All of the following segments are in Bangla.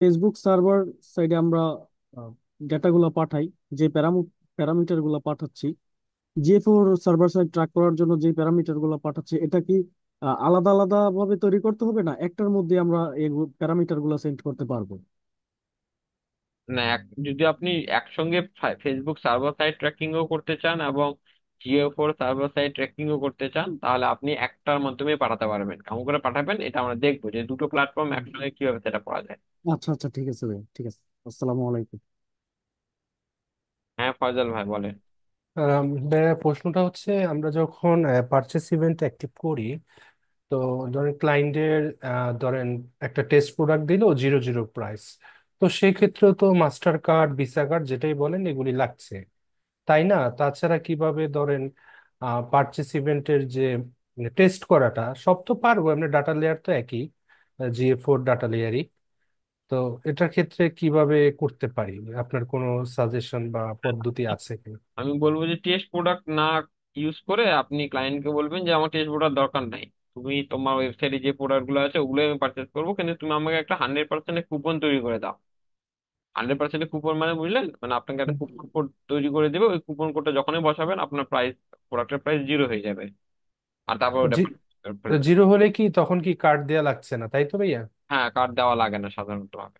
ফেসবুক সার্ভার সাইডে আমরা ডেটাগুলো পাঠাই, যে প্যারামিটার গুলো পাঠাচ্ছি, জিএফওর সার্ভার সাইড ট্র্যাক করার জন্য যে প্যারামিটার গুলো পাঠাচ্ছি, এটা কি আলাদা আলাদা ভাবে তৈরি করতে হবে, না একটার মধ্যে আমরা এই প্যারামিটার গুলো সেন্ড করতে পারবো? না, যদি আপনি একসঙ্গে ফেসবুক সার্ভার সাইড ট্র্যাকিংও করতে চান এবং জিও4 সার্ভার সাইড ট্র্যাকিংও করতে চান, তাহলে আপনি একটার মাধ্যমে পাঠাতে পারবেন। কেমন করে পাঠাবেন এটা আমরা দেখবো, যে দুটো প্ল্যাটফর্ম একসঙ্গে কিভাবে সেটা করা যায়। আচ্ছা আচ্ছা, ঠিক আছে ভাই, ঠিক আছে। আসসালামু আলাইকুম। হ্যাঁ ফয়জাল ভাই বলেন। ভাইয়া, প্রশ্নটা হচ্ছে আমরা যখন পারচেস ইভেন্ট অ্যাক্টিভ করি, তো ধরেন ক্লায়েন্টের ধরেন একটা টেস্ট প্রোডাক্ট দিল 0 0 প্রাইস, তো সেই ক্ষেত্রে তো মাস্টার কার্ড, ভিসা কার্ড যেটাই বলেন এগুলি লাগছে, তাই না? তাছাড়া কিভাবে ধরেন পারচেস ইভেন্টের যে টেস্ট করাটা সব তো পারবো, আমরা ডাটা লেয়ার তো একই, GA4 ডাটা লেয়ারই। তো এটার ক্ষেত্রে কিভাবে করতে পারি? আপনার কোনো সাজেশন বা পদ্ধতি আছে কি? আমি বলবো যে টেস্ট প্রোডাক্ট না ইউজ করে আপনি ক্লায়েন্টকে বলবেন যে আমার টেস্ট প্রোডাক্ট দরকার নাই, তুমি তোমার ওয়েবসাইটে যে প্রোডাক্ট গুলো আছে ওগুলো আমি পারচেস করবো, কিন্তু তুমি আমাকে একটা 100% কুপন তৈরি করে দাও। 100% কুপন মানে বুঝলেন, মানে আপনাকে একটা কুপন কোড তৈরি করে দেবে, ওই কুপন কোডটা যখনই বসাবেন আপনার প্রাইস, প্রোডাক্টের প্রাইস 0 হয়ে যাবে। আর তারপর ওটা করে দেবে। 0 হলে কি তখন কি কার্ড দেয়া লাগছে না, তাই তো ভাইয়া? হ্যাঁ, কার্ড দেওয়া লাগে না সাধারণত ভাবে।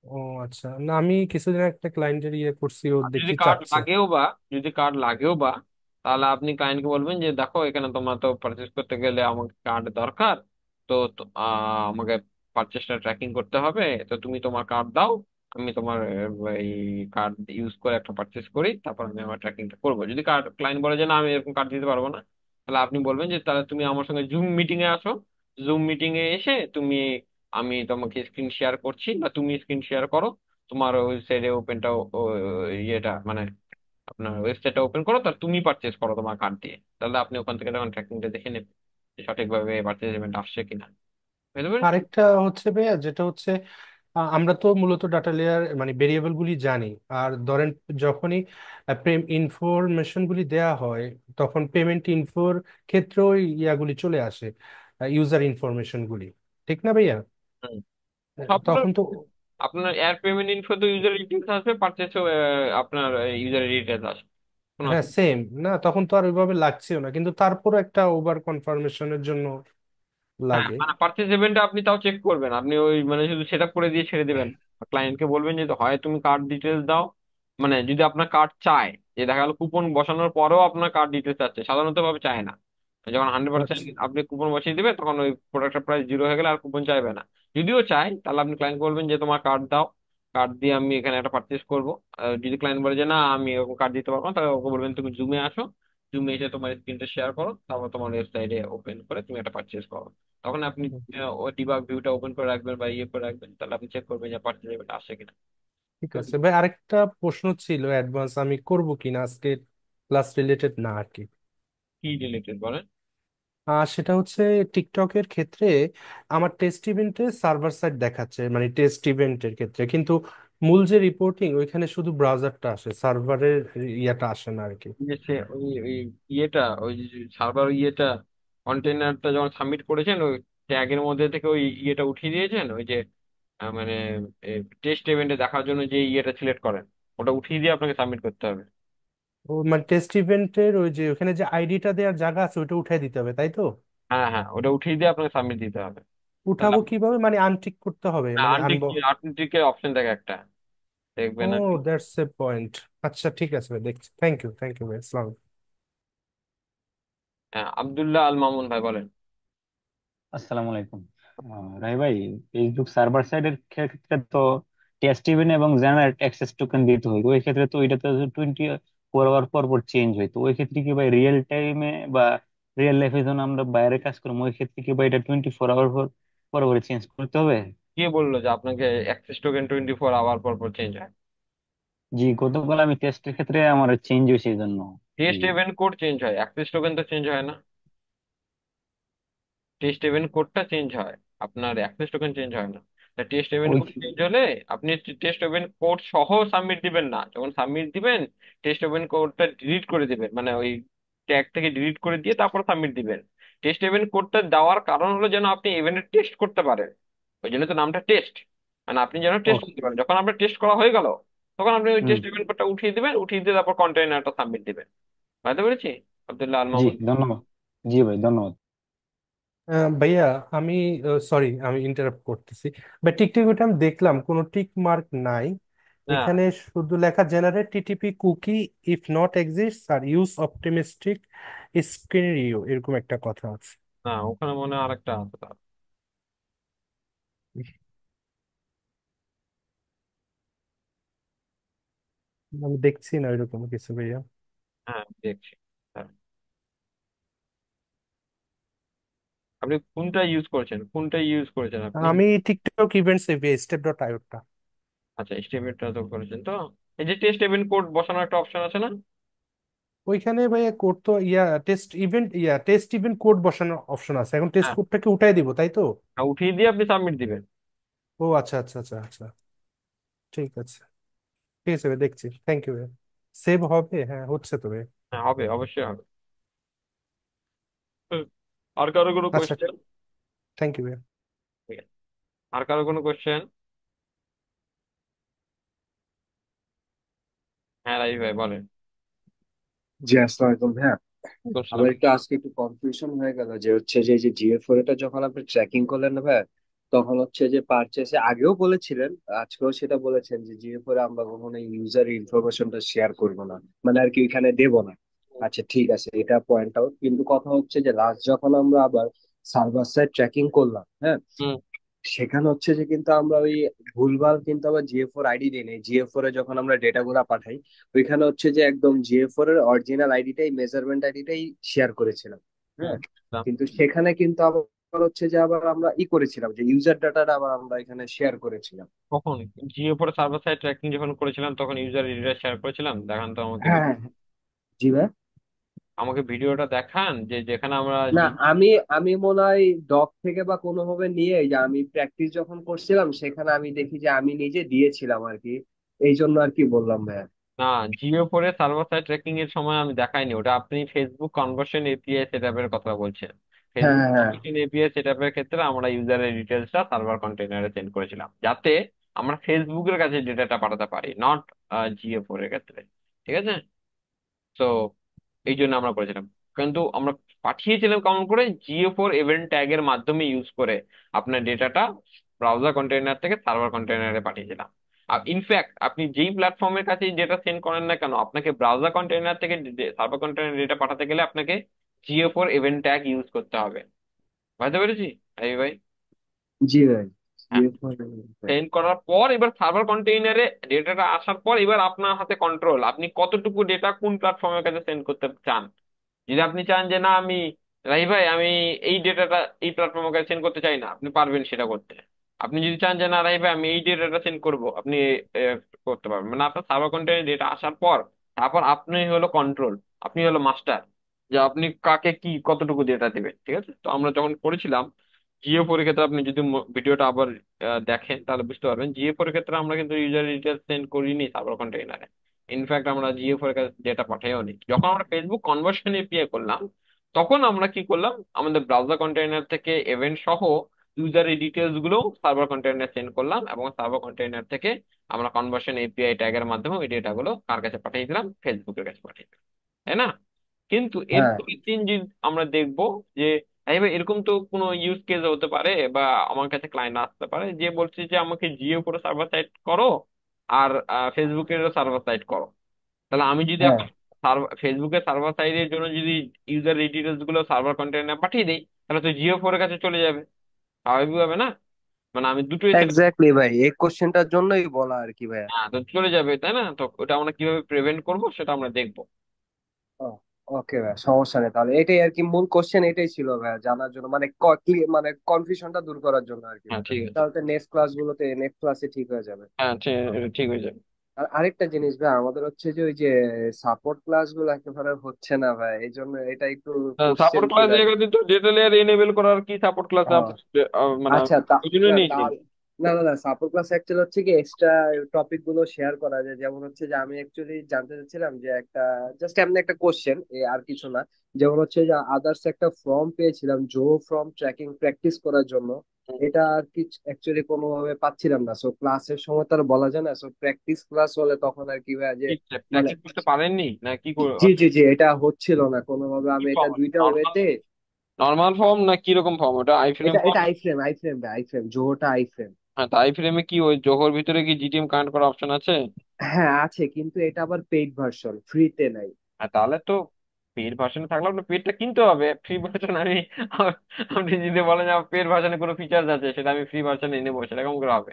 ও আচ্ছা, না আমি কিছুদিন একটা ক্লায়েন্টের ইয়ে করছি, ও আর যদি দেখি কার্ড চাচ্ছে। লাগেও বা যদি কার্ড লাগেও বা তাহলে আপনি ক্লায়েন্টকে বলবেন যে দেখো এখানে তোমার তো পারচেস করতে গেলে আমাকে কার্ড দরকার, আমাকে পারচেসটা ট্র্যাকিং করতে হবে, তো তুমি তোমার কার্ড দাও, আমি তোমার এই কার্ড ইউজ করে একটা পারচেস করি, তারপর আমি আমার ট্র্যাকিংটা করবো। যদি কার্ড ক্লায়েন্ট বলে যে না আমি এরকম কার্ড দিতে পারবো না, তাহলে আপনি বলবেন যে তাহলে তুমি আমার সঙ্গে জুম মিটিং এ আসো। জুম মিটিং এ এসে তুমি, আমি তোমাকে স্ক্রিন শেয়ার করছি বা তুমি স্ক্রিন শেয়ার করো, তোমার ওয়েবসাইটে ওপেনটা, ইয়েটা মানে আপনার ওয়েবসাইটটা ওপেন করো, তার তুমি পারচেস করো তোমার কার্ড দিয়ে, তাহলে আপনি ওখান থেকে তখন ট্র্যাকিংটা দেখে নেবেন যে সঠিকভাবে পারচেস পেমেন্ট আসছে কিনা। বুঝতে পেরেছেন? আরেকটা হচ্ছে ভাইয়া, যেটা হচ্ছে আমরা তো মূলত ডাটা লেয়ার মানে ভেরিয়েবল গুলি জানি, আর ধরেন যখনই ইনফরমেশন গুলি দেয়া হয়, তখন পেমেন্ট ইনফোর ক্ষেত্রেও ইয়াগুলি চলে আসে, ইউজার ইনফরমেশন গুলি, ঠিক না ভাইয়া? হুম। সবগুলো তখন তো আপনার এয়ার পেমেন্ট ইনফো তো ইউজার ডিটেলস আসবে, পারচেসও আপনার ইউজার ডিটেলস আসবে, কোনো হ্যাঁ অসুবিধা সেম, না তখন তো আর ওইভাবে লাগছেও না, কিন্তু তারপর একটা ওভার কনফার্মেশনের জন্য হ্যাঁ, লাগে। মানে পারচেজ ইভেন্টটা আপনি তাও চেক করবেন, আপনি ওই মানে শুধু সেট আপ করে দিয়ে ছেড়ে দেবেন। ক্লায়েন্টকে বলবেন যে হয় তুমি কার্ড ডিটেলস দাও, মানে যদি আপনার কার্ড চায়, যে দেখা গেল কুপন বসানোর পরেও আপনার কার্ড ডিটেলস চাচ্ছে, সাধারণত ভাবে চায় না। যখন 100% আচ্ছা আপনি কুপন বসিয়ে দিবে তখন ওই প্রোডাক্টের প্রাইস 0 হয়ে গেলে আর কুপন চাইবে না। যদিও চায় তাহলে আপনি ক্লায়েন্ট বলবেন যে তোমার কার্ড দাও, কার্ড দিয়ে আমি এখানে একটা পারচেস করবো। যদি ক্লায়েন্ট বলে যে না আমি এরকম কার্ড দিতে পারবো না, তাহলে ওকে বলবেন তুমি জুমে আসো, জুমে এসে তোমার স্ক্রিনটা শেয়ার করো, তারপর তোমার ওয়েবসাইটে ওপেন করে তুমি একটা পারচেস করো। তখন আপনি ওই ডিবাগ ভিউটা ওপেন করে রাখবেন বা ইয়ে করে রাখবেন, তাহলে আপনি চেক করবেন যে পার্সেল পেমেন্ট আসছে কিনা। ঠিক আছে ভাই, আরেকটা প্রশ্ন ছিল, অ্যাডভান্স আমি করব কিনা আজকে, ক্লাস রিলেটেড না আর কি। কি রিলেটেড বলেন? সেটা হচ্ছে টিকটকের ক্ষেত্রে আমার টেস্ট ইভেন্টে সার্ভার সাইড দেখাচ্ছে, মানে টেস্ট ইভেন্টের ক্ষেত্রে, কিন্তু মূল যে রিপোর্টিং ওইখানে শুধু ব্রাউজারটা আসে, সার্ভারের ইয়েটা আসে না আর কি। যে সে ওই ওই ইয়েটা, ওই সার্ভার ইয়েটা, কন্টেনারটা যখন সাবমিট করেছেন ওই ট্যাগের মধ্যে থেকে ওই ইয়েটা উঠিয়ে দিয়েছেন, ওই যে মানে টেস্ট ইভেন্টে দেখার জন্য যে ইয়েটা সিলেক্ট করেন, ওটা উঠিয়ে দিয়ে আপনাকে সাবমিট করতে হবে। ও মানে টেস্ট ইভেন্টের ওই যে ওখানে যে আইডিটা দেওয়ার জায়গা আছে ওইটা উঠাই দিতে হবে, তাই তো? হ্যাঁ হ্যাঁ, ওটা উঠিয়ে দিয়ে আপনাকে সাবমিট দিতে হবে। তাহলে উঠাবো কিভাবে, মানে আনটিক করতে হবে মানে আনটিক, আনবো? আনটিকের অপশন থাকে একটা, ও, দেখবেন আর কি। That's a point. আচ্ছা ঠিক আছে ভাই, দেখছি। থ্যাংক ইউ, থ্যাংক ইউ ভাই, আসসালাম। হ্যাঁ, আব্দুল্লাহ আল মামুন ভাই বলেন। আসসালামু আলাইকুম। রাই ভাই, ফেসবুক সার্ভার সাইডের ক্ষেত্রে তো টেস্ট ইভেন্ট এবং জেনারেট অ্যাক্সেস টোকেন দিতে হয়, ওই ক্ষেত্রে তো এটা তো 24 আওয়ার পর পর চেঞ্জ হয়, তো ওই ক্ষেত্রে কি ভাই রিয়েল টাইমে বা রিয়েল লাইফে যখন আমরা বাইরে কাজ করবো ওই ক্ষেত্রে কি ভাই এটা 24 আওয়ার পর পর পর চেঞ্জ করতে হবে? কে বললো যে আপনাকে অ্যাক্সেস টোকেন 24 আওয়ার পর পর চেঞ্জ হয়? জি, গতকাল আমি টেস্টের ক্ষেত্রে আমার চেঞ্জ হয়েছে এই জন্য। জি। টেস্ট ইভেন্ট কোড চেঞ্জ হয়, অ্যাক্সেস টোকেন তো চেঞ্জ হয় না। টেস্ট ইভেন্ট কোডটা চেঞ্জ হয়, আপনার অ্যাক্সেস টোকেন চেঞ্জ হয় না। তা টেস্ট ইভেন্ট ওই কোড চেঞ্জ হলে আপনি টেস্ট ইভেন্ট কোড সহ সাবমিট দিবেন না, যখন সাবমিট দিবেন টেস্ট ইভেন্ট কোডটা ডিলিট করে দিবেন, মানে ওই ট্যাগ থেকে ডিলিট করে দিয়ে তারপর সাবমিট দিবেন। টেস্ট ইভেন্ট কোডটা দেওয়ার কারণ হলো যেন আপনি ইভেন্টের টেস্ট করতে পারেন, ওই জন্য তো নামটা টেস্ট। মানে আপনি যেন টেস্ট ওকে। করতে পারেন। যখন আপনার টেস্ট করা হয়ে গেল, তখন আপনি ওই হুম। টেস্ট ইভেন্ট কোডটা উঠিয়ে দিবেন, উঠিয়ে দিয়ে তারপর কন্টেইনারটা সাবমিট দিবেন। বুঝতে পেরেছি আব্দুল্লাহ আল জি মামুন? ধন্যবাদ। জি ভাই ধন্যবাদ। ভাইয়া আমি সরি আমি ইন্টারাপ্ট করতেছি, বাট টিকটক ওটা আমি দেখলাম কোনো টিক মার্ক নাই। হ্যাঁ, এখানে শুধু লেখা generate TTP cookie if not exists or use optimistic scenario, এরকম একটা কথা আছে। না ওখানে মনে হয় আরেকটা আছে তার। আমি দেখছি না এরকম কিছু ভাইয়া। হ্যাঁ দেখছি। হ্যাঁ। আপনি কোনটা ইউজ করেছেন আপনি? আমি TikTok events AVA step dot iota. আচ্ছা, স্টেপটা তো করেছেন তো। এই যে টেস্ট ইভেন্ট কোড বসানোর একটা অপশন আছে না? ওইখানে ভাইয়া কোড তো টেস্ট ইভেন্ট কোড বসানোর অপশন আছে, এখন টেস্ট হ্যাঁ, কোডটাকে উঠাই দিব তাই তো? উঠিয়ে দিয়ে আপনি সাবমিট দিবেন। ও আচ্ছা আচ্ছা আচ্ছা আচ্ছা, ঠিক আছে। ঠিক আছে ভাই, দেখছি, থ্যাংক ইউ ভাই। সেভ হবে? হ্যাঁ হচ্ছে তো ভাই। হ্যাঁ হবে, অবশ্যই হবে। হুম। আর কারো কোনো আচ্ছা, কোয়েশ্চেন? থ্যাংক ইউ ভাই। ঠিক আছে। আর কারো কোনো কোয়েশ্চেন? হ্যাঁ রাই ভাই বলেন। জি আসসালামু আলাইকুম ভাইয়া। বুঝলাম। আমার একটু আজকে একটু কনফিউশন হয়ে গেল যে হচ্ছে যে যে জিএফ এটা যখন আপনি ট্র্যাকিং করলেন না ভাইয়া, তখন হচ্ছে যে পারচেসে আগেও বলেছিলেন, আজকেও সেটা বলেছেন যে জিএফ এ আমরা কখনো ইউজার ইনফরমেশনটা শেয়ার করব না, মানে আর কি এখানে দেব না। আচ্ছা ঠিক আছে, এটা পয়েন্ট আউট, কিন্তু কথা হচ্ছে যে লাস্ট যখন আমরা আবার সার্ভার সাইড ট্র্যাকিং করলাম, হ্যাঁ, হুম। সেখানে হচ্ছে যে কিন্তু আমরা ওই ভুলভাল কিন্তু আবার জিএফওর আইডি দিই নাই। জিএফওর এ যখন আমরা ডেটা গুলা পাঠাই, ওইখানে হচ্ছে যে একদম জিএফওর এর অরিজিনাল আইডিটাই, মেজারমেন্ট আইডিটাই শেয়ার করেছিলাম। হুম। হ্যাঁ, বুঝলাম। কিন্তু সেখানে কিন্তু আবার হচ্ছে যে আবার আমরা করেছিলাম যে ইউজার ডাটাটা আবার আমরা এখানে শেয়ার করেছিলাম। কখন? জিও পরে সার্ভার সাইড ট্র্যাকিং যখন করেছিলাম তখন ইউজার আইডিটা শেয়ার করেছিলাম? দেখান তো আমাকে হ্যাঁ ভিডিও। হ্যাঁ, জি ভাই। আমাকে ভিডিওটা দেখান যে যেখানে আমরা না, আমি আমি মনে হয় ডক থেকে বা কোনোভাবে নিয়ে, এই যে আমি প্র্যাকটিস যখন করছিলাম সেখানে আমি দেখি যে আমি নিজে দিয়েছিলাম আর কি, এই জন্য আর কি বললাম ভাইয়া। না, জিও পরে সার্ভার সাইড ট্র্যাকিং এর সময় আমি দেখাইনি ওটা। আপনি ফেসবুক কনভার্সন এপিআই সেটআপের কথা বলছেন। হ্যাঁ ফেসবুক হ্যাঁ কনভার্সন এপিআই সেটআপের ক্ষেত্রে আমরা ইউজারের ডিটেলসটা সার্ভার কন্টেইনারে সেন্ড করেছিলাম, যাতে আমরা ফেসবুকের কাছে ডেটাটা পাঠাতে পারি, নট জিও এর ক্ষেত্রে। ঠিক আছে। তো এই জন্য আমরা করেছিলাম। কিন্তু আমরা পাঠিয়েছিলাম কেমন করে? জিও ইভেন্ট ট্যাগ এর মাধ্যমে ইউজ করে আপনার ডেটাটা ব্রাউজার কন্টেইনার থেকে সার্ভার কন্টেইনারে পাঠিয়েছিলাম। আর ইনফ্যাক্ট আপনি যেই প্ল্যাটফর্মের কাছে ডেটা সেন্ড করেন না কেন, আপনাকে ব্রাউজার কন্টেইনার থেকে সার্ভার কন্টেইনার ডেটা পাঠাতে গেলে আপনাকে জিও ইভেন্ট ট্যাগ ইউজ করতে হবে। বুঝতে পেরেছি এই ভাই? জি ভাই। হ্যাঁ। জিএফওর। সেন্ড করার পর এবার সার্ভার কন্টেইনারে ডেটাটা আসার পর এবার আপনার হাতে কন্ট্রোল, আপনি কতটুকু ডেটা কোন প্ল্যাটফর্মের কাছে সেন্ড করতে চান। যদি আপনি চান যে না আমি, রাই ভাই আমি এই ডেটাটা এই প্ল্যাটফর্মে সেন্ড করতে চাই না, আপনি পারবেন সেটা করতে। আপনি যদি চান যে না রাই ভাই আমি এই ডেটাটা সেন্ড করব, আপনি করতে পারবেন। মানে আপনার সার্ভার কন্টেন্ট ডেটা আসার পর তারপর আপনি হলো কন্ট্রোল, আপনি হলো মাস্টার, যে আপনি কাকে কি কতটুকু ডেটা দিবেন। ঠিক আছে। তো আমরা যখন করেছিলাম জিও পরীক্ষাতে, আপনি যদি ভিডিওটা আবার দেখেন তাহলে বুঝতে পারবেন জিও পরীক্ষাতে আমরা কিন্তু ইউজার ডিটেলস সেন্ড করিনি সার্ভার কন্টেইনারে। ইনফ্যাক্ট আমরা জিও ফোর ডেটা পাঠাইও নি। যখন আমরা ফেসবুক কনভার্সন এপিআই করলাম তখন আমরা কি করলাম, আমাদের ব্রাউজার কন্টেইনার থেকে ইভেন্ট সহ ইউজারের ডিটেলস গুলো সার্ভার কন্টেইনারে সেন্ড করলাম, এবং সার্ভার কন্টেইনার থেকে আমরা কনভার্সন এপিআই ট্যাগের মাধ্যমে ওই ডেটা গুলো কার কাছে পাঠিয়েছিলাম? ফেসবুকের কাছে পাঠিয়েছিলাম, তাই না? কিন্তু এর হ্যাঁ পরের দিন যদি আমরা দেখবো যে এই ভাই এরকম তো কোনো ইউজ কেস হতে পারে, বা আমার কাছে ক্লায়েন্ট আসতে পারে যে বলছে যে আমাকে জিও করে সার্ভার সাইড করো আর ফেসবুকের সার্ভার সাইড করো। তাহলে আমি যদি হ্যাঁ, এখন ফেসবুকের সার্ভার সাইডের জন্য যদি ইউজার ডিটেলস গুলো সার্ভার কন্টেইনারে পাঠিয়ে দিই, তাহলে তো জিও এর কাছে চলে যাবে, স্বাভাবিক হবে না? মানে আমি দুটোই সেটা। এক্স্যাক্টলি ভাই, এই কোশ্চেনটার জন্যই বলা আর কি ভাইয়া। হ্যাঁ, তো চলে যাবে তাই না? তো ওটা আমরা কিভাবে প্রিভেন্ট করব সেটা আমরা দেখবো। ওকে ভাই, সমস্যা নেই, তাহলে এটাই আর কি মূল কোশ্চেন, এটাই ছিল ভাইয়া জানার জন্য, মানে মানে কনফিউশনটা দূর করার জন্য আর কি হ্যাঁ ভাই। ঠিক আছে। তাহলে নেক্সট ক্লাসে ঠিক হয়ে যাবে। হ্যাঁ ঠিক হয়ে যাবে। আর আরেকটা জিনিস ভাই, আমাদের হচ্ছে যে ওই যে সাপোর্ট ক্লাস গুলো একেবারে হচ্ছে না ভাই, এই জন্য এটা একটু কোশ্চেন সাপোর্ট ছিল ক্লাস আর কি। জায়গাতে তো ডেটা লেয়ার এনেবল করার কি সাপোর্ট ক্লাস ও, মানে আচ্ছা ওই জন্য নিয়েছিলাম। না না না, সাপোর্ট ক্লাস অ্যাকচুয়ালি হচ্ছে কি এক্সট্রা টপিক গুলো শেয়ার করা যায়। যেমন হচ্ছে যে আমি অ্যাকচুয়ালি জানতে চাচ্ছিলাম যে একটা জাস্ট এমনি একটা কোশ্চেন, আর কিছু না। যেমন হচ্ছে যে আদার্স একটা ফর্ম পেয়েছিলাম, জো ফর্ম ট্র্যাকিং প্র্যাকটিস করার জন্য। এটা আর কি অ্যাকচুয়ালি কোনোভাবে পাচ্ছিলাম না, সো ক্লাসের সময় তো আর বলা যায় না, সো প্র্যাকটিস ক্লাস হলে তখন আর কি হয় যে কি মানে প্র্যাকটিস করতে পারেননি না কি জি জি জি, এটা হচ্ছিল না কোনোভাবে। কি আমি এটা ফর্ম? দুইটা নর্মাল, ওয়েতে। নর্মাল ফর্ম না কি রকম ফর্ম ওটা, আই ফ্রেম এটা ফর্ম? এটা আইফ্রেম, আইফ্রেম আইফ্রেম জোহোটা আইফ্রেম। হ্যাঁ, তো আই ফ্রেমে কি ওই জোহর ভিতরে কি জিটিএম কানেক্ট করার অপশন আছে? হ্যাঁ আছে, কিন্তু এটা আবার পেইড ভার্সন, ফ্রিতে নাই। তাহলে তো পেড ভার্সনে থাকলে আপনার পেডটা কিনতে হবে। ফ্রি ভার্সন আমি আপনি যদি বলেন যে পেড ভার্সনে কোনো ফিচার্স আছে সেটা আমি ফ্রি ভার্সনে নেবো, সেটা কেমন করে হবে?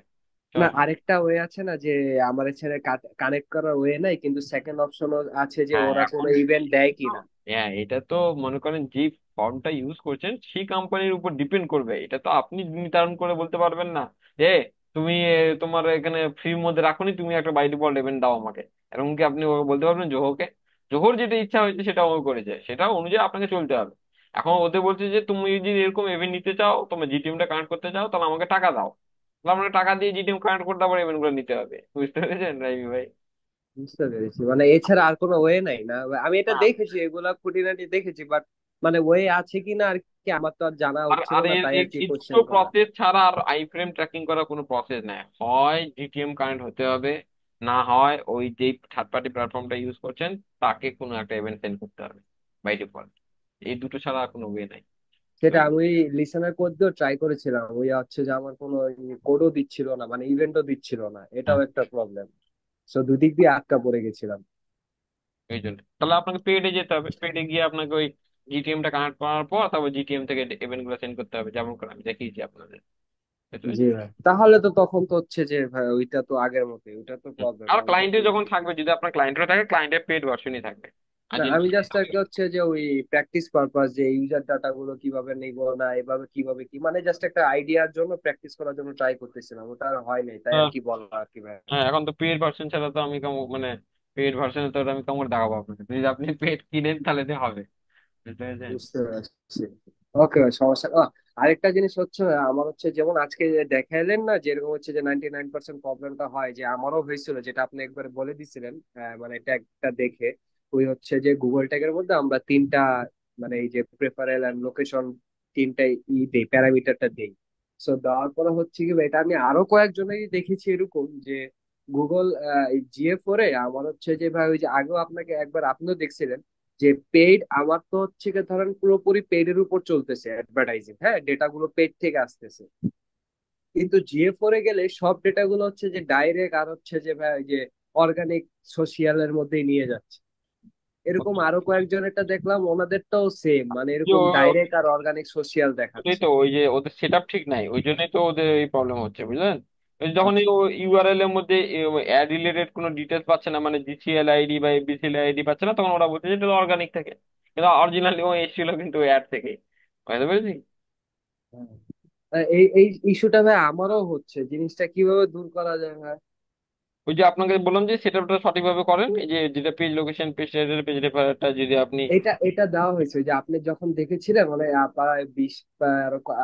না, শোন, আরেকটা ওয়ে আছে না যে আমার ছেড়ে কানেক্ট করার ওয়ে নাই, কিন্তু সেকেন্ড অপশন আছে যে হ্যাঁ ওরা এখন কোনো ইভেন্ট দেয় তো, কিনা। হ্যাঁ এটা তো মনে করেন যে ফর্মটা ইউজ করছেন সেই কোম্পানির উপর ডিপেন্ড করবে, এটা তো আপনি নির্ধারণ করে বলতে পারবেন না যে তুমি তোমার এখানে ফ্রির মধ্যে রাখোনি, তুমি একটা বাই ডিফল্ট ইভেন্ট দাও আমাকে। এরকম কি আপনি ওকে বলতে পারবেন জোহোকে? জোহর যেটা ইচ্ছা হয়েছে সেটা ও করেছে, সেটা অনুযায়ী আপনাকে চলতে হবে। এখন ওদের বলছে যে তুমি যদি এরকম ইভেন্ট নিতে চাও, তোমার জিটিএমটা কানেক্ট করতে চাও, তাহলে আমাকে টাকা দাও। তাহলে আমাকে টাকা দিয়ে জিটিএম কানেক্ট করতে আবার ইভেন্ট গুলো নিতে হবে। বুঝতে পেরেছেন রাইমি ভাই? বুঝতে পেরেছি, মানে এছাড়া আর কোনো ওয়ে নাই না। আমি এটা না, দেখেছি, এগুলা খুঁটিনাটি দেখেছি, বাট মানে ওয়ে আছে কিনা আর কি আমার তো আর জানা আর হচ্ছিল আর না, এর তাই আর এর- কি এই দুটো কোশ্চেন করা। প্রসেস ছাড়া আর আই ফ্রেম ট্র্যাকিং করার কোনো প্রসেস নেই। হয় জিটিএম কানেক্ট হতে হবে, না হয় ওই যে থার্ড পার্টি প্ল্যাটফর্মটা ইউজ করছেন তাকে কোনো একটা ইভেন্ট সেন্ড করতে হবে বাই ডিফল্ট। এই দুটো ছাড়া আর কোনো ওয়ে নাই। তো সেটা আমি লিসেনার কোড দিয়েও ট্রাই করেছিলাম, ওই হচ্ছে যে আমার কোনো কোডও দিচ্ছিল না, মানে ইভেন্টও দিচ্ছিল না, এটাও হ্যাঁ, একটা প্রবলেম। সো দুদিক দিয়ে আটকা পড়ে গেছিলাম। এই জন্য তাহলে আপনাকে পেডে যেতে হবে। পেডে গিয়ে আপনাকে ওই জিটিএমটা কানেক্ট করার পর তারপর জিটিএম থেকে ইভেন্ট গুলো সেন্ড করতে হবে, যেমন করে আমি দেখিয়েছি আপনাদের। বুঝতে জি পেরেছেন? ভাই, তাহলে তো তখন তো হচ্ছে যে ভাই ওইটা তো আগের মতোই, ওইটা তো হুম। প্রবলেম আর না, ওইটা ক্লায়েন্টে তো। যখন থাকবে, যদি আপনার ক্লায়েন্টরা থাকে, ক্লায়েন্টের পেড ভার্সনই থাকবে। আর না, যদি আমি জাস্ট আর কি হচ্ছে যে ওই প্র্যাকটিস পারপাস যে ইউজার ডাটা গুলো কিভাবে নিব না এভাবে কিভাবে কি, মানে জাস্ট একটা আইডিয়ার জন্য প্র্যাকটিস করার জন্য ট্রাই করতেছিলাম, ওটা আর হয় নাই, তাই আর কি বলা আর কি ভাই। হ্যাঁ, এখন তো পেড ভার্সন ছাড়া তো আমি মানে পেড ভার্সনে তো ওটা আমি কেমন দেখাবো আপনাকে? যদি আপনি পেড কিনেন তাহলে তো হবে। বুঝতে পেরেছেন? বুঝতে পারছি। ওকে ভাই, সমস্যা আরেকটা জিনিস হচ্ছে আমার হচ্ছে যেমন আজকে যে দেখাইলেন না, যেরকম হচ্ছে যে 99% প্রবলেমটা হয়, যে আমারও হয়েছিল যেটা আপনি একবার বলে দিছিলেন, মানে ট্যাগটা দেখে। ওই হচ্ছে যে গুগল ট্যাগের মধ্যে আমরা তিনটা, মানে এই যে প্রেফারেল এন্ড লোকেশন, তিনটা দেই, প্যারামিটারটা দেই। সো দেওয়ার পরে হচ্ছে কি এটা আমি আরো কয়েকজনেরই দেখেছি এরকম যে গুগল জিএ4 এ আমার হচ্ছে যে ভাই, ওই যে আগেও আপনাকে একবার আপনিও দেখছিলেন যে পেইড, আমার তো হচ্ছে গিয়ে ধরেন পুরোপুরি পেইড এর উপর চলতেছে অ্যাডভার্টাইজিং, হ্যাঁ ডেটা গুলো পেইড থেকে আসতেছে। কিন্তু জিএ4 এ গেলে সব ডেটা গুলো হচ্ছে যে ডাইরেক্ট আর হচ্ছে যে ভাই ওই যে অর্গানিক সোশিয়ালের মধ্যেই নিয়ে যাচ্ছে। এরকম আরো কয়েকজনেরটা দেখলাম, ওনাদেরটাও সেম, মানে যে এরকম ডাইরেক্ট আর অর্গানিক সোশিয়াল ওটাই দেখাচ্ছে। তো, ওই যে ওদের সেট আপ ঠিক নাই, ওই জন্যই তো ওদের এই প্রবলেম হচ্ছে, বুঝলেন? ওই যখন ইউআরএল এর মধ্যে অ্যাড রিলেটেড কোনো ডিটেলস পাচ্ছে না, মানে জিসিএল আইডি বা এবিসিএল আইডি পাচ্ছে না, তখন ওরা বলছে যে এটা অর্গানিক থেকে। কিন্তু অরিজিনালি ও এসেছিল কিন্তু অ্যাড থেকে। বুঝতে পেরেছি? এই এই ইস্যুটা ভাই আমারও হচ্ছে, জিনিসটা কিভাবে দূর করা যায় ভাই? ওই যে আপনাকে বললাম যে সেট আপটা সঠিকভাবে করেন, এই যে যেটা page location, page title, page রেফারেটটা যদি আপনি এটা এটা দেওয়া হয়েছে যে আপনি যখন দেখেছিলেন, মানে প্রায় 20 বা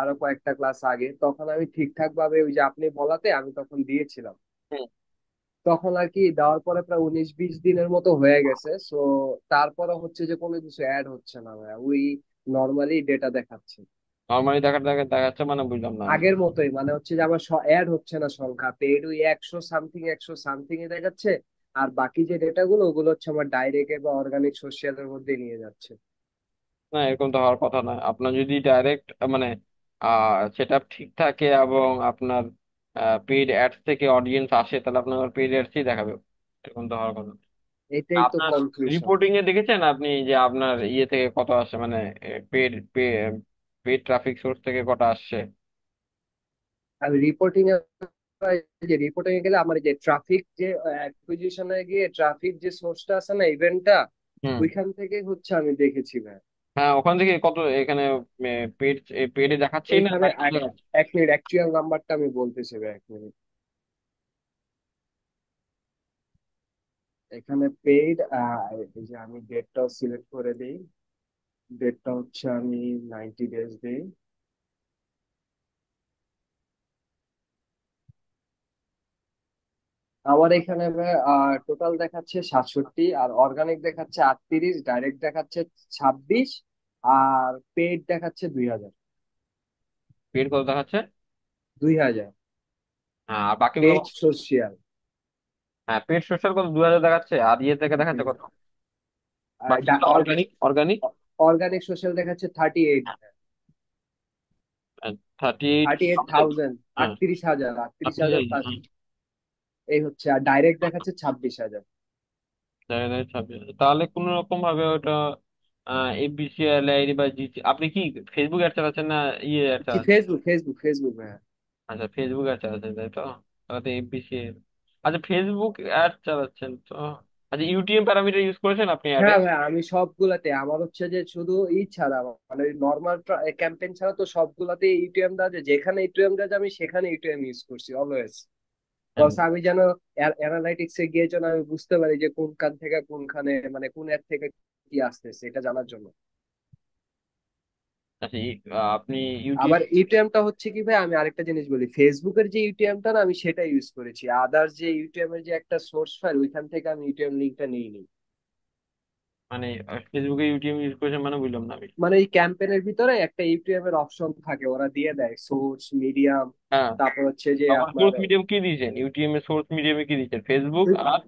আরো কয়েকটা ক্লাস আগে, তখন আমি ঠিকঠাক ভাবে ওই যে আপনি বলাতে আমি তখন দিয়েছিলাম। তখন আর কি দেওয়ার পরে প্রায় 19-20 দিনের মতো হয়ে গেছে, সো তারপরে হচ্ছে যে কোনো কিছু অ্যাড হচ্ছে না ভাইয়া, ওই নর্মালি ডেটা দেখাচ্ছে নর্মালি দেখাচ্ছে মানে বুঝলাম না আমি। আগের মতোই, মানে হচ্ছে যে আমার অ্যাড হচ্ছে না সংখ্যা, পেড ওই 100 সামথিং এ দেখাচ্ছে। আর বাকি যে ডেটা গুলো ওগুলো হচ্ছে আমার ডাইরেক্ট বা অর্গানিক সোশ্যালের মধ্যে নিয়ে যাচ্ছে। না, এরকম তো হওয়ার কথা না। আপনার যদি ডাইরেক্ট মানে সেট আপ ঠিক থাকে এবং আপনার পেইড অ্যাডস থেকে অডিয়েন্স আসে, তাহলে আপনার পেইড অ্যাডসই দেখাবে। এরকম তো হওয়ার কথা না। এটাই তো আপনার কনফিউশন। রিপোর্টিং এ দেখেছেন আপনি যে আপনার ইয়ে থেকে কত আসে, মানে পেড পেড ট্রাফিক সোর্স থেকে কত আসছে? আমি রিপোর্টিং এ, যে রিপোর্টিং এ গেলে আমার এই যে ট্রাফিক যে অ্যাকুইজিশনে গিয়ে ট্রাফিক যে সোর্সটা আছে না ইভেন্টটা, হুম। ওইখান থেকে হচ্ছে আমি দেখেছি ভাই। হ্যাঁ, ওখান থেকে কত এখানে পেড পেডে দেখাচ্ছেই না এইখানে তাই চলে আসছে? এক মিনিট, অ্যাকচুয়াল নাম্বারটা আমি বলতেছি ভাই, 1 মিনিট। এখানে পেইড, এই যে আমি ডেটটাও সিলেক্ট করে দিই, ডেটটা হচ্ছে আমি 90 ডেজ দিই। আমার এখানে টোটাল দেখাচ্ছে 67, আর অর্গানিক দেখাচ্ছে 38, ডাইরেক্ট দেখাচ্ছে 26, আর পেড দেখাচ্ছে 2000। পেড কত দেখাচ্ছে? 2000 হ্যাঁ, আর বাকিগুলো? Paid social. হ্যাঁ, পেড সোশ্যাল কত, 2000 দেখাচ্ছে, আর ইয়ে থেকে দেখাচ্ছে কত? বাকিগুলো অর্গানিক, অর্গানিক অর্গানিক সোশ্যাল দেখাচ্ছে 38। 38। 38,000, হ্যাঁ, 38,000, আটত্রিশ আপনি হাজার পাঁচ এই হচ্ছে। আর ডাইরেক্ট দেখাচ্ছে 26,000। তাহলে কোন রকম ভাবে ওটা এফবিসিএল আইডি বা জিটি, আপনি কি ফেসবুক অ্যাড চালাচ্ছেন না ইয়ে অ্যাড জি, চালাচ্ছেন? ফেসবুক হ্যাঁ। আচ্ছা, ফেসবুক অ্যাড চালাচ্ছেন তাই তো, তাহলে তো এফবিসিএল। আচ্ছা, ফেসবুক অ্যাড চালাচ্ছেন তো। আচ্ছা, ইউটিএম প্যারামিটার ইউজ করেছেন আপনি অ্যাডে? হ্যাঁ ভাই, আমি সবগুলাতে, আমার হচ্ছে যে শুধু ই ছাড়া, মানে নর্মাল ক্যাম্পেইন ছাড়া তো সবগুলাতে ইউটিএম দেওয়া যায়, যেখানে ইউটিএম দেওয়া যায় আমি সেখানে ইউটিএম ইউজ করছি অলওয়েজ। কজ আমি যেন অ্যানালাইটিক্স এ গিয়ে যেন আমি বুঝতে পারি যে কোনখান থেকে কোনখানে, মানে কোন অ্যাপ থেকে কি আসতেছে এটা জানার জন্য। আচ্ছা, আপনি ইউটিএম। আবার ইউটিএমটা হচ্ছে কি ভাই, আমি আরেকটা জিনিস বলি, ফেসবুকের যে ইউটিএমটা না, আমি সেটা ইউজ করেছি। আদার্স যে ইউটিএম এর যে একটা সোর্স ফাইল, ওইখান থেকে আমি ইউটিএম লিঙ্কটা নিইনি। মানে ফেসবুকে ইউটিএম ইউজ করেছেন মানে বুঝলাম না আমি। মানে এই ক্যাম্পেইনের ভিতরে একটা ইউটিএম এর অপশন থাকে, ওরা দিয়ে দেয় সোর্স মিডিয়াম। হ্যাঁ, তারপর হচ্ছে যে তখন আপনার সোর্স মিডিয়াম কি দিয়েছেন? ইউটিএম এর সোর্স মিডিয়ামে কি দিয়েছেন? ফেসবুক ওই- আর?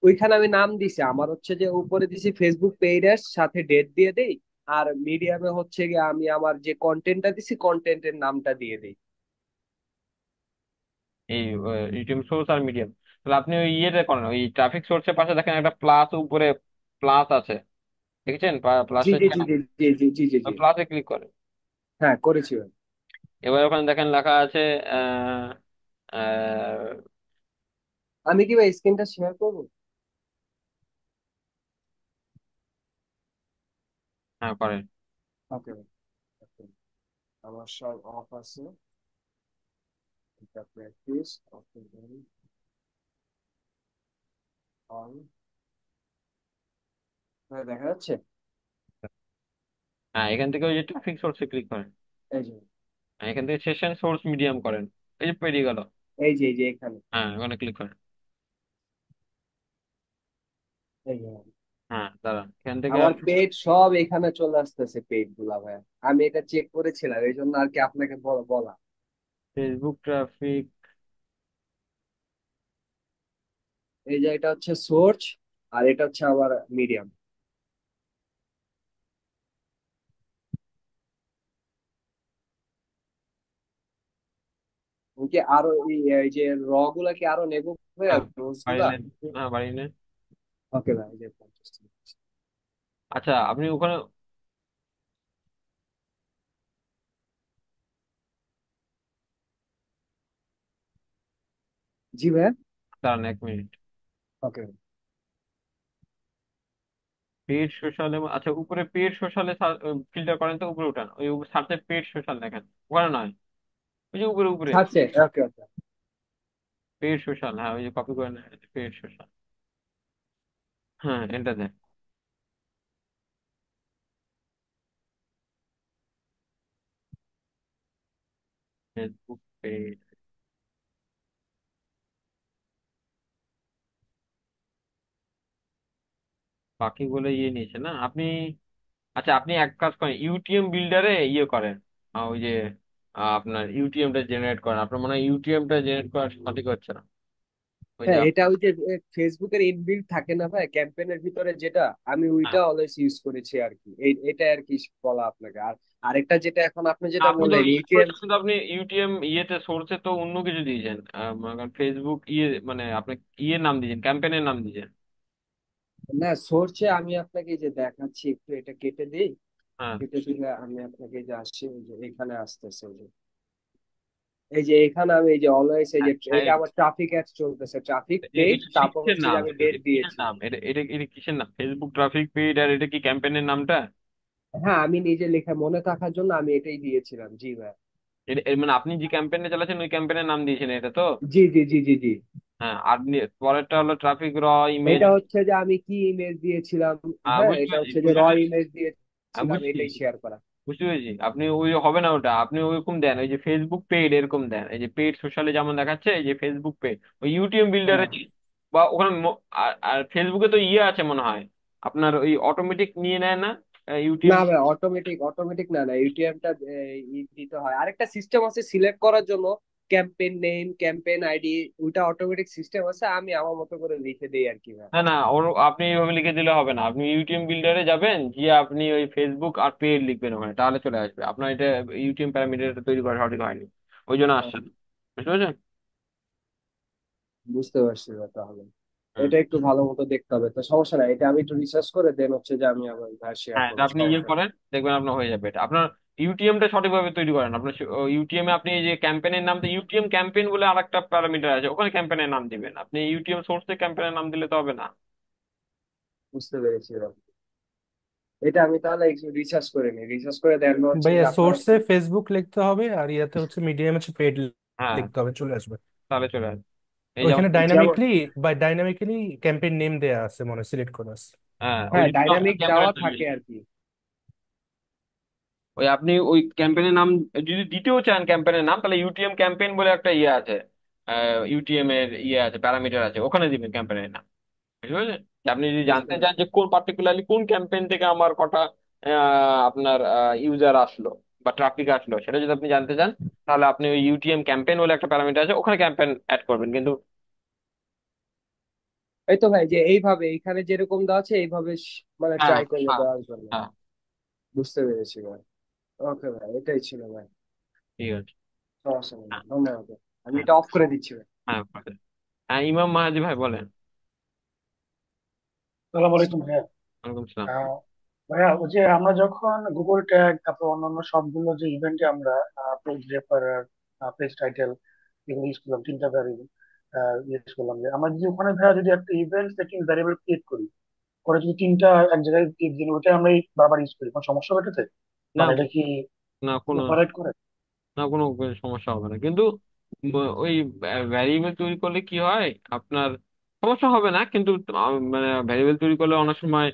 ওইখানে আমি নাম দিছি, আমার হচ্ছে যে উপরে দিছি ফেসবুক পেজের সাথে ডেট দিয়ে দেই। আর মিডিয়ামে হচ্ছে গিয়ে আমি আমার যে কন্টেন্টটা দিছি কন্টেন্টের নামটা দিয়ে দেই। এই ইউটিএম সোর্স আর মিডিয়াম। তাহলে আপনি ওই ইয়েটা করেন, ওই ট্রাফিক সোর্সের পাশে দেখেন একটা প্লাস উপরে, প্লাস আছে, দেখেছেন জি প্লাসের? জি জি জি জি জি জি জি জি। প্লাসে ক্লিক করেন। হ্যাঁ, করেছি ভাই। এবার ওখানে দেখেন লেখা আছে আহ আহ, আমি কি ভাই স্ক্রিনটা শেয়ার করবো? হ্যাঁ, করেন। ওকে ভাই, okay। আমার সব অফ আছে, এটা প্র্যাকটিস ওকে অন। দেখা যাচ্ছে? হ্যাঁ, এখান থেকে ওই যে ট্রাফিক সোর্সে ক্লিক করেন। এই যে, হ্যাঁ, এখান থেকে সেশন সোর্স মিডিয়াম করেন। এই যে পেরিয়ে গেল। এই যে এখানে, হ্যাঁ, ওখানে ক্লিক করেন। এই যে হ্যাঁ, দাঁড়ান, এখান থেকে আমার পেজ সব এখানে চলে আসতেছে, পেজ গুলা ভাই। আমি এটা চেক করেছিলাম, এই জন্য আর কি আপনাকে বলা। Facebook traffic. এই যে এটা হচ্ছে সোর্স, আর এটা হচ্ছে আমার মিডিয়াম। কি আরো এই যে র গুলা কি আরো নেবো ভাইয়া, হ্যাঁ, রোজ বাড়ি গুলা? নেন। হ্যাঁ, বাড়ি নেন। ওকে ভাই, এই যে 50 টা। আচ্ছা, আপনি ওখানে জি ভাইয়া। দাঁড়ান 1 মিনিট। ওকে। পেড সোশ্যালে, আচ্ছা উপরে পেড সোশ্যালে ফিল্টার করেন তো, উপরে উঠান, ওই সার্চে পেড সোশ্যাল দেখেন। ওখানে নয়, ওই যে উপরে উপরে আচ্ছা, ওকে ওকে। পেড সোশ্যাল, হ্যাঁ ওই যে কপি করে নেন, পেড সোশ্যাল। হ্যাঁ, এটা দেন। Facebook page. বাকিগুলো ইয়ে নিয়েছে না আপনি? আচ্ছা, আপনি এক কাজ করেন, ইউটিএম বিল্ডারে ইয়ে করেন, ওই যে আপনার ইউটিএমটা জেনারেট করেন। আপনার মনে হয় ইউটিএমটা জেনারেট করা সঠিক হচ্ছে না। ওই যে হ্যাঁ, এটা ওই যে ফেসবুকের ইনবিল্ড থাকে না ভাই ক্যাম্পেইনের ভিতরে, যেটা আমি ওইটা হ্যাঁ, অলওয়েজ ইউজ করেছি আর কি। এটা আর কি বলা আপনাকে। আর আরেকটা যেটা এখন আপনি যেটা আপনি তো বললেন ইউজ ইউটিএম। করেছেন, কিন্তু আপনি ইউটিএম ইয়েতে সোর্সে তো অন্য কিছু দিয়েছেন, মনে করেন ফেসবুক ইয়ে, মানে আপনি ইয়ে নাম দিয়েছেন, ক্যাম্পেনের নাম দিয়েছেন। না, সোর্সে আমি আপনাকে এই যে দেখাচ্ছি, একটু এটা কেটে দিই। হ্যাঁ, কেটে দিলে আমি আপনাকে এই যে আসছি, এই যে এখানে আসতেছে, এই যে এখানে আমি এই যে অলওয়েজ এই যে হ্যাঁ, এটা আমার ট্রাফিক অ্যাড চলতেছে, ট্রাফিক পেজ, এটা তারপর কিসের হচ্ছে যে নাম? আমি এটা ডেট কিসের দিয়েছি। নাম? এটা কিসের নাম? ফেসবুক ট্রাফিক পেড, আর এটা কি ক্যাম্পেনের নামটা? হ্যাঁ, আমি নিজে লেখা মনে থাকার জন্য আমি এটাই দিয়েছিলাম, জি ভাই। মানে আপনি যে ক্যাম্পেনে চালাচ্ছেন ওই ক্যাম্পেনের নাম দিয়েছেন এটা তো? জি জি জি জি জি। হ্যাঁ, আর পরেরটা হলো ট্রাফিক র ইমেজ। এটা হচ্ছে যে আমি কি ইমেজ দিয়েছিলাম। হ্যাঁ, হ্যাঁ, বুঝতে এটা পেরেছি, হচ্ছে যে র বুঝতে পেরেছি। ইমেজ হ্যাঁ, দিয়েছিলাম, বুঝছি, এটাই শেয়ার করা। বুঝতে পেরেছি। আপনি ওই হবে না ওটা, আপনি ওইরকম দেন, ওই যে ফেসবুক পেড এরকম দেন, এই যে পেড সোশ্যালে যেমন দেখাচ্ছে, এই যে ফেসবুক পেড, ওই ইউটিউব বিল্ডারে হ্যাঁ বা ওখানে আর আর ফেসবুকে তো ইয়ে আছে মনে হয়, আপনার ওই অটোমেটিক নিয়ে নেয় না ইউটিউব। না ভাই, অটোমেটিক অটোমেটিক না, না ইউটিএমটা দিতে হয়। আরেকটা সিস্টেম আছে সিলেক্ট করার জন্য, ক্যাম্পেইন নেম, ক্যাম্পেইন আইডি, ওইটা অটোমেটিক সিস্টেম আছে, আমি আমার মতো করে লিখে দিই আর কি ভাই। না না, ওর আপনি এইভাবে লিখে দিলে হবে না, আপনি ইউটিউব বিল্ডারে যাবেন, গিয়ে আপনি ওই ফেসবুক আর পেজ লিখবেন ওখানে, তাহলে চলে আসবে। আপনার এটা ইউটিউব প্যারামিটার তৈরি করা সঠিক হয়নি, ওই জন্য আসছে না। বুঝতে পারছেন? বুঝতে পারছি ভাই তাহলে। হুম। এটা একটু ভালো মতো দেখতে হবে, তো সমস্যা নাই, এটা আমি একটু রিসার্চ করে দেন হচ্ছে যে আমি আবার শেয়ার হ্যাঁ, এটা করবো, আপনি ইয়ে সমস্যা নেই। করেন, দেখবেন আপনার হয়ে যাবে। এটা আপনার ইউটিএমটা সঠিকভাবে তৈরি করেন। আপনার ইউটিএম এ আপনি এই যে ক্যাম্পেইনের নাম, তো ইউটিএম ক্যাম্পেইন বলে আরেকটা প্যারামিটার আছে, ওখানে ক্যাম্পেইনের নাম দিবেন। আপনি ইউটিএম সোর্সে ক্যাম্পেইনের নাম দিলে তো হবে না। বুঝতে পেরেছি ভাই। এটা আমি তাহলে একটু রিসার্চ করে নিই, রিসার্চ করে দেন হচ্ছে যে ভাইয়া আপনার সোর্সে ফেসবুক লিখতে হবে, আর ইয়াতে হচ্ছে মিডিয়াম হচ্ছে পেড হ্যাঁ, লিখতে হবে, চলে আসবে। তাহলে চলে আসবে। এই যেমন, ওইখানে যেমন, ডাইনামিক্যালি ক্যাম্পেইন নেম দেয়া আছে, মনে সিলেক্ট করা আছে। হ্যাঁ, ওই হ্যাঁ জন্য আপনার ডাইনামিক দেওয়া ক্যাম্পেইন, থাকে আর কি। ওই আপনি ওই ক্যাম্পেইনের নাম যদি দিতেও চান ক্যাম্পেইনের নাম, তাহলে ইউটিএম ক্যাম্পেইন বলে একটা ইয়ে আছে, ইউটিএম এর ইয়ে আছে, প্যারামিটার আছে, ওখানে দিবেন ক্যাম্পেইনের নাম। বুঝতে পেরেছেন? যে আপনি যদি বুঝতে জানতে চান পেরেছি। যে কোন পার্টিকুলারলি কোন ক্যাম্পেইন থেকে আমার কটা আপনার ইউজার আসলো বা ট্রাফিক আসলো, সেটা যদি আপনি জানতে চান, তাহলে আপনি ওই ইউটিএম ক্যাম্পেইন বলে একটা প্যারামিটার আছে, ওখানে ক্যাম্পেইন অ্যাড করবেন কিন্তু। এই তো ভাই, যে এইভাবে এইখানে যেরকম দেওয়া আছে এইভাবে মানে হ্যাঁ ট্রাই করলে হ্যাঁ দেওয়ার জন্য। হ্যাঁ, বুঝতে পেরেছি ভাই। ওকে ভাই, এটাই ছিল ভাই। ঠিক আছে। সমস্যা নেই ভাই, হ্যাঁ ধন্যবাদ ভাই। আমি হ্যাঁ এটা অফ করে দিচ্ছি ভাই। হ্যাঁ, হ্যাঁ, ইমাম মাহাদি ভাই বলেন। সালাম আলাইকুম ভাইয়া। ওয়ালাইকুম আসসালাম। আহ, ভাইয়া ওই যে আমরা যখন গুগল ট্যাগ, তারপর অন্যান্য সবগুলো যে ইভেন্টে আমরা পেজ রেফারার, পেজ টাইটেল, এগুলো ইউজ করলাম, তিনটা ভ্যারিয়েবল ইউজ করলাম, যে আমরা যদি ওখানে ভাইয়া যদি একটা ইভেন্ট সেটিং ভ্যারিয়েবল ক্রিয়েট করি, পরে যদি তিনটা এক জায়গায় দিন ওইটা আমরা বারবার ইউজ করি, কোনো সমস্যা হবে এটাতে? না মানে এটা কি না, কোনো ওভাররাইড করে? না, কোনো সমস্যা হবে না কিন্তু। ওই ভ্যারিয়েবল তৈরি করলে কি হয় আপনার, সমস্যা হবে না কিন্তু। মানে ভ্যারিয়েবল তৈরি করলে অনেক সময়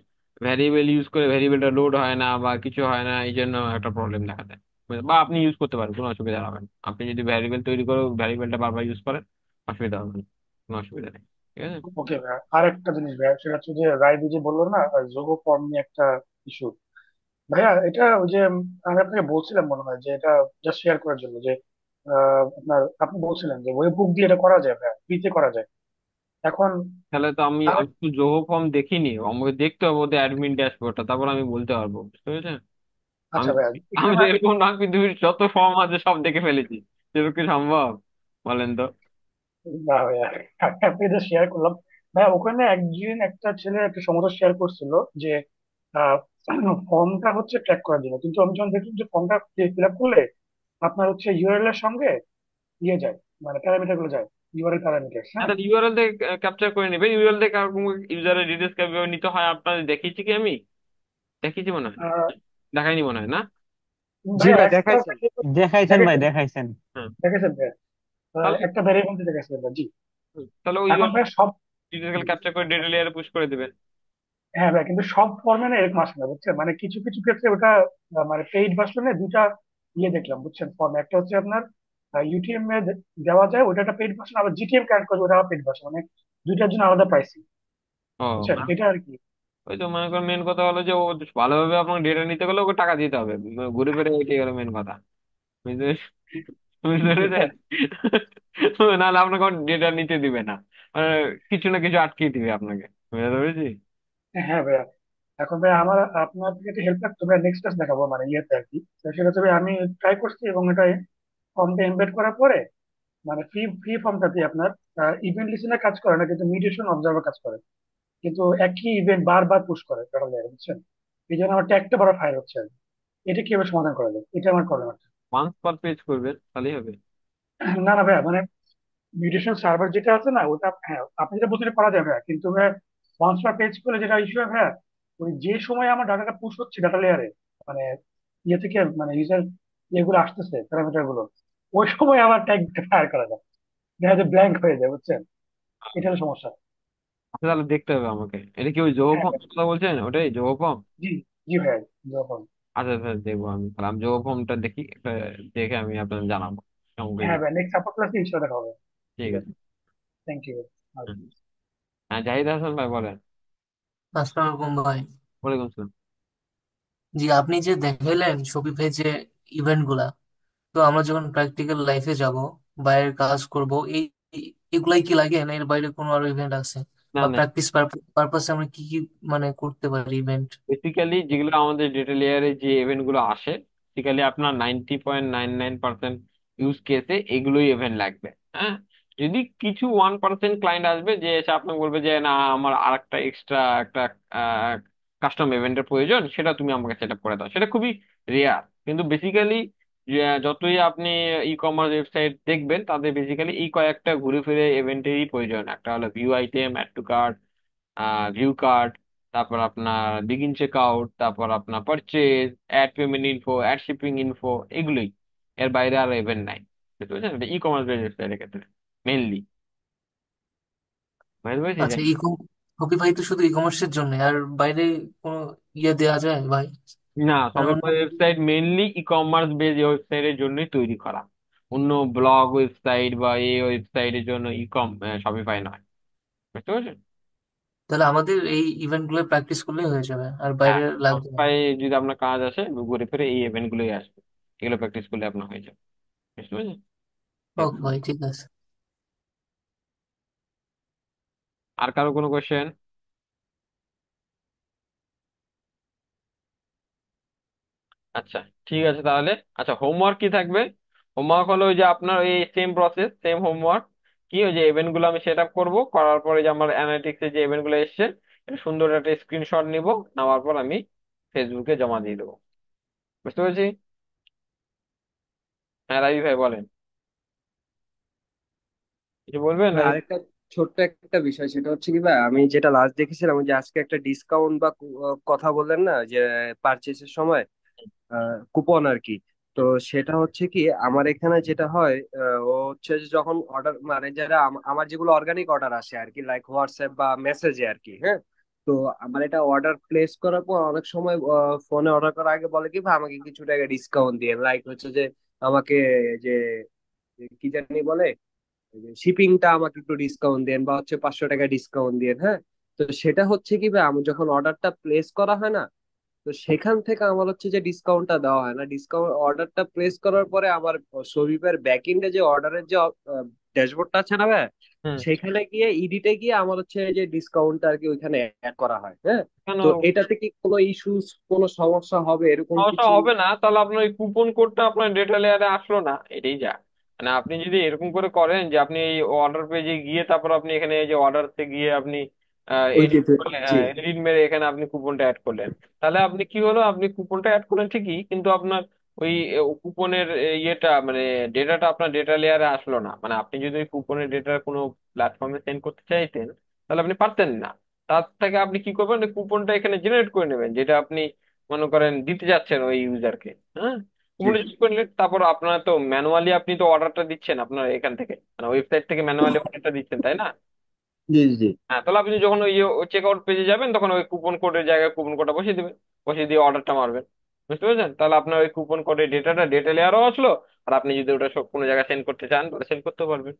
ভ্যারিয়েবল ইউজ করে ভ্যারিয়েবলটা লোড হয় না বা কিছু হয় না, এই জন্য একটা প্রবলেম দেখা দেয়। বা আপনি ইউজ করতে পারেন, কোনো অসুবিধা হবে না। আপনি যদি ভ্যারিয়েবল তৈরি করে ভ্যারিয়েবলটা বারবার ইউজ করেন, অসুবিধা হবে না, কোনো অসুবিধা নেই। ঠিক আছে। ওকে ভাইয়া, আর একটা জিনিস ভাইয়া, সেটা হচ্ছে যে রাইবি যে বললো না, যোগো ফর্ম নিয়ে একটা ইস্যু। ভাইয়া এটা ওই যে আমি আপনাকে বলছিলাম মনে হয় যে এটা জাস্ট শেয়ার করার জন্য যে আপনি বলছিলেন যে ওয়েব বুক দিয়ে এটা করা যায় ভাইয়া, ফ্রিতে করা যায় এখন। তাহলে তো আমি আর আমি তো জোহো ফর্ম দেখিনি, আমাকে দেখতে হবে ওদের অ্যাডমিন ড্যাশবোর্ডটা, তারপর আমি বলতে পারবো। বুঝতে পেরেছেন? আমি আচ্ছা ভাইয়া, আমি এখানে তো এরকম না, পৃথিবীর যত ফর্ম আছে সব দেখে ফেলেছি। সেরকম কি সম্ভব? বলেন তো। না ভাইয়া, আপনি এটা শেয়ার করলাম ভাইয়া। ওখানে একদিন একটা ছেলে একটা সমস্যা শেয়ার করছিল যে ফর্মটা হচ্ছে ট্র্যাক করার জন্য, কিন্তু আমি যখন দেখলাম যে ফর্মটা ফিল আপ করলে আপনার হচ্ছে ইউআরএল এর সঙ্গে ইয়ে যায়, মানে প্যারামিটার গুলো যায়, ইউআরএল প্যারামিটার। হ্যাঁ, হ্যাঁ, তাহলে ইউআরএল দিয়ে ক্যাপচার করে নেবেন। ইউআরএল দিয়ে ইউজারের ডিটেলস কিভাবে নিতে হয় আপনাদের দেখিয়েছি কি আমি? দেখিয়েছি মনে হয়, আহ, দেখাইনি মনে হয় না। জি ভাইয়া ভাই, একটা দেখাইছেন। দেখাইছেন ভাই, দেখেছেন, দেখাইছেন। হ্যাঁ, দেখেছেন ভাইয়া, তাহলে একটা ভ্যারিয়েবল দেখেছেন ভাইয়া, জি। তাহলে ওই এখন ইউআরএল ভাই সব, ডিটেলস ক্যাপচার করে ডেটা লেয়ারে পুশ করে দেবেন। হ্যাঁ ভাই, কিন্তু সব ফর্মে না এরকম আসে না বুঝছেন, মানে কিছু কিছু ক্ষেত্রে ওটা মানে পেইড ভার্সনে দুইটা ইয়ে দেখলাম বুঝছেন ফর্ম, একটা হচ্ছে আপনার ইউটিএম এ দেওয়া যায়, ওটা একটা পেইড ভার্সন, আবার জিটিএম কানেক্ট করে ওটা পেইড ভার্সন, মানে দুইটার জন্য আলাদা প্রাইসিং, ও, বুঝছেন মানে এটা আর কি। ওই তো মনে করেন, মেন কথা হলো যে ও ভালোভাবে আপনাকে ডেটা নিতে গেলে ওকে টাকা দিতে হবে। ঘুরে ফিরে এটাই গেল মেন কথা। বুঝতে বুঝতে পেরেছেন? নাহলে আপনাকে ডেটা নিতে দিবে না, মানে কিছু না কিছু আটকে দিবে আপনাকে। বুঝতে পেরেছি। হ্যাঁ ভাইয়া, এখন ভাই আমার আপনার থেকে একটা হেল্প লাগতো ভাই, নেক্সট ক্লাস দেখাবো মানে ইয়েতে আর কি। তো সেটা হচ্ছে ভাই আমি ট্রাই করছি, এবং এটা ফর্মটা এমবেড করার পরে মানে ফ্রি ফ্রি ফর্মটাতে আপনার ইভেন্ট লিসেনার কাজ করে না, কিন্তু মিউটেশন অবজার্ভার কাজ করে, কিন্তু একই ইভেন্ট বারবার পুশ করে টোটাল জায়গা, বুঝছেন। এই জন্য আমার ট্যাগটা বড় ফায়ার হচ্ছে আর কি। এটা কিভাবে সমাধান করা যায়, এটা আমার প্রবলেম আছে। ওয়ান্স পার পেজ করবেন তাহলেই হবে। না না ভাইয়া, মানে মিউটেশন সার্ভার যেটা আছে না ওটা, হ্যাঁ আপনি যেটা বলছেন এটা করা যাবে ভাইয়া, কিন্তু ভাইয়া ট্রান্সফার পেজ করলে যেটা ইস্যু হয় ভাইয়া, ওই যে সময় আমার ডাটাটা পুশ হচ্ছে ডাটা লেয়ারে, মানে ইয়ে থেকে মানে ইউজার ইয়েগুলো আসতেছে প্যারামিটার গুলো, ওই সময় আমার ট্যাগটা ফায়ার করা যায়, দেখা যায় ব্ল্যাঙ্ক হয়ে যায়, বুঝছেন। এটা হলো সমস্যা। আচ্ছা, তাহলে দেখতে হবে আমাকে। এটা কি ওই জোহো হ্যাঁ ফর্ম ভাইয়া, কথা বলছেন, ওটাই জোহো ফর্ম? জি, জি ভাইয়া, যখন, আচ্ছা আচ্ছা, দেখবো আমি তাহলে। আমি জোহো ফর্মটা দেখি একটা, দেখে আমি আপনাকে জানাবো সঙ্গে। হ্যাঁ ভাইয়া, নেক্সট সাপোর্ট ক্লাসে ইনশাল্লাহ দেখা হবে। ঠিক ঠিক আছে। আছে, থ্যাংক ইউ। হুম। হ্যাঁ, জাহিদ হাসান ভাই বলেন। আসসালামু আলাইকুম ভাই। ওয়ালাইকুম আসসালাম। জি, আপনি যে দেখাইলেন শপিফাই যে ইভেন্ট গুলা, তো আমরা যখন প্র্যাকটিক্যাল লাইফে যাব, বাইরের কাজ করব, এগুলাই কি লাগে না এর বাইরে কোনো আরো ইভেন্ট আছে? না বা না, প্র্যাকটিস পারপাসে আমরা কি কি মানে করতে পারি ইভেন্ট? বেসিক্যালি যেগুলো আমাদের ডেটা লেয়ারে যে ইভেন্ট গুলো আসে, বেসিক্যালি আপনার 90.99% ইউজ কেসে এগুলোই ইভেন্ট লাগবে। হ্যাঁ, যদি কিছু 1% ক্লায়েন্ট আসবে যে এসে আপনাকে বলবে যে না আমার আর একটা এক্সট্রা একটা কাস্টম ইভেন্টের প্রয়োজন, সেটা তুমি আমাকে সেট আপ করে দাও, সেটা খুবই রেয়ার। কিন্তু বেসিক্যালি যতই আপনি ই কমার্স ওয়েবসাইট দেখবেন, তাদের বেসিক্যালি এই কয়েকটা ঘুরে ফিরে ইভেন্টেরই প্রয়োজন। একটা হলো view item, add to cart, view cart, তারপর আপনার বিগিন চেক আউট, তারপর আপনার purchase, add payment info, add shipping info, এগুলোই। এর বাইরে আর ইভেন্ট নাই, বুঝতে পারছেন? এটা ই কমার্স ওয়েবসাইটের ক্ষেত্রে মেইনলি। বুঝতে পেরেছি আচ্ছা, শপিফাই তো শুধু ই কমার্সের জন্য, আর বাইরে কোনো ইয়ে দেওয়া যায় ভাই? না, মানে অন্য Shopify website mainly e commerce base ওয়েবসাইটের জন্যই তৈরি করা। অন্য ব্লগ ওয়েবসাইট বা এই ওয়েবসাইটের জন্য শপিফাই নয়, বুঝতে পারছেন? তাহলে আমাদের এই ইভেন্ট গুলো প্র্যাকটিস করলেই হয়ে যাবে, আর বাইরে হ্যাঁ, লাগবে না? শপিফাই যদি আপনার কাজ আসে, ঘুরে ফিরে এই ইভেন্ট গুলোই আসবে। এগুলো প্র্যাকটিস করলে আপনার হয়ে যাবে, বুঝতে পারছেন? ওকে ভাই, ঠিক আছে। আর কারো কোনো কোয়েশ্চেন? আচ্ছা, ঠিক আছে তাহলে। আচ্ছা, হোমওয়ার্ক কি থাকবে? হোমওয়ার্ক হলো ওই যে আপনার ওই সেম প্রসেস, সেম হোমওয়ার্ক। কি, ওই যে ইভেন্ট গুলো আমি সেট আপ করবো, করার পরে যে আমার অ্যানালিটিক্স এর যে ইভেন্ট গুলো এসছে, এটা সুন্দর একটা স্ক্রিনশট নিব, নেওয়ার পর আমি ফেসবুকে জমা দিয়ে দেবো। বুঝতে পেরেছি? হ্যাঁ, রাজীব ভাই বলেন, কিছু বলবেন ভাই রাজীব? আরেকটা ছোট্ট একটা বিষয়, সেটা হচ্ছে কি ভাই, আমি যেটা লাস্ট দেখেছিলাম ওই যে আজকে একটা ডিসকাউন্ট বা কথা বললেন না যে পারচেসের সময় কুপন আর কি। তো সেটা হচ্ছে কি আমার এখানে যেটা হয়, ও হচ্ছে যে যখন অর্ডার মানে যারা আমার যেগুলো অর্গানিক অর্ডার আসে আর কি, লাইক হোয়াটসঅ্যাপ বা মেসেজে আর কি, হ্যাঁ। তো আমার এটা অর্ডার প্লেস করার পর অনেক সময় ফোনে অর্ডার করার আগে বলে কি ভাই আমাকে কিছু টাকা ডিসকাউন্ট দিয়ে, লাইক হচ্ছে যে আমাকে যে যে কি জানি বলে, শিপিংটা আমাকে একটু ডিসকাউন্ট দেন বা হচ্ছে 500 টাকা ডিসকাউন্ট দেন, হ্যাঁ। তো সেটা হচ্ছে কি ভাই, আমি যখন অর্ডারটা প্লেস করা হয় না, তো সেখান থেকে আমার হচ্ছে যে ডিসকাউন্টটা দেওয়া হয় না। ডিসকাউন্ট অর্ডারটা প্লেস করার পরে আমার শরীফের ব্যাক এন্ডে যে অর্ডারের যে ড্যাশবোর্ডটা আছে না ভাই, হুম। সেখানে গিয়ে ইডিটে গিয়ে আমার হচ্ছে যে ডিসকাউন্টটা আর কি ওইখানে অ্যাড করা হয়, হ্যাঁ। কেন? তো এটাতে কি কোনো ইস্যুস, কোনো সমস্যা হবে এরকম সমস্যা কিছু? হবে না, তাহলে আপনার ওই কুপন কোডটা আপনার ডেটা লেয়ারে আসলো না, এটাই যা। মানে আপনি যদি এরকম করে করেন যে আপনি এই অর্ডার পেজে গিয়ে তারপর আপনি এখানে এই যে অর্ডারতে গিয়ে আপনি ওই যে এডিট করলেন, জি এডিট মেরে এখানে আপনি কুপনটা অ্যাড করলেন, তাহলে আপনি কি হলো, আপনি কুপনটা অ্যাড করলেন ঠিকই, কিন্তু আপনার ওই কুপনের ইয়েটা মানে ডেটাটা আপনার ডেটা লেয়ারে আসলো না। মানে আপনি যদি ওই কুপনের ডেটা কোনো প্ল্যাটফর্মে সেন্ড করতে চাইতেন, তাহলে আপনি পারতেন না। তার থেকে আপনি কি করবেন, কুপনটা এখানে জেনারেট করে নেবেন, যেটা আপনি মনে করেন দিতে যাচ্ছেন ওই ইউজারকে। হ্যাঁ, জি কুপনটা চুজ করলেন, তারপর আপনার তো ম্যানুয়ালি আপনি তো অর্ডারটা দিচ্ছেন আপনার এখান থেকে, মানে ওয়েবসাইট থেকে ম্যানুয়ালি অর্ডারটা দিচ্ছেন, তাই না? জি জি। হ্যাঁ, তাহলে আপনি যখন ওই চেক আউট পেজে যাবেন, তখন ওই কুপন কোডের জায়গায় কুপন কোডটা বসিয়ে দিবেন, বসিয়ে দিয়ে অর্ডারটা মারবেন। বুঝতে পেরেছেন? তাহলে আপনার ওই কুপন কোডের ডেটাটা ডেটা লেয়ারও আসলো, আর আপনি যদি ওটা সব কোনো জায়গায় সেন্ড করতে চান তাহলে সেন্ড করতে পারবেন।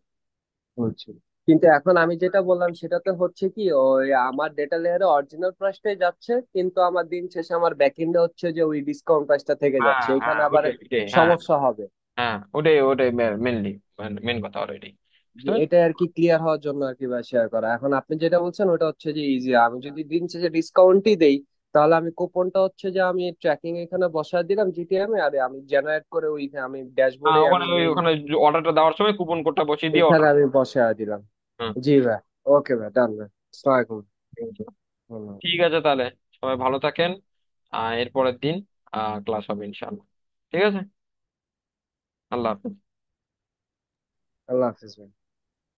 হচ্ছে, কিন্তু এখন আমি যেটা বললাম সেটাতে হচ্ছে কি ওই আমার ডেটা লেয়ারে অরিজিনাল প্রাইসটাই যাচ্ছে, কিন্তু আমার দিন শেষে আমার ব্যাকএন্ডে হচ্ছে যে ওই ডিসকাউন্ট প্রাইসটা থেকে হ্যাঁ যাচ্ছে, এখানে হ্যাঁ, আবার ওটাই ওটাই, হ্যাঁ। সমস্যা হবে। হ্যাঁ, ওটাই ওটাই মেনলি, মেন কথা হলো এটাই, বুঝতে যে পেরেছেন? এটা আর কি ক্লিয়ার হওয়ার জন্য আর কি বা শেয়ার করা। এখন আপনি যেটা বলছেন ওটা হচ্ছে যে ইজি, আমি যদি দিন শেষে ডিসকাউন্টই দেই, তাহলে আমি কুপনটা হচ্ছে যে আমি ট্র্যাকিং এখানে বসায় দিলাম জিটিএম এ, আর আমি জেনারেট করে ওই আমি হ্যাঁ, ড্যাশবোর্ডে ওখানে আমি মেইন ওখানে অর্ডারটা দেওয়ার সময় কুপন কোডটা বসিয়ে দিয়ে এখানে অর্ডার। আমি বসায় দিলাম। হুম। জি ভাই, ওকে ভাই, ডান ভাই, আসসালামু আলাইকুম। ঠিক আছে তাহলে, সবাই ভালো থাকেন। এর পরের দিন ক্লাস হবে ইনশাআল্লাহ। ঠিক আছে, আল্লাহ হাফেজ। আল্লাহ হাফিজ ভাই।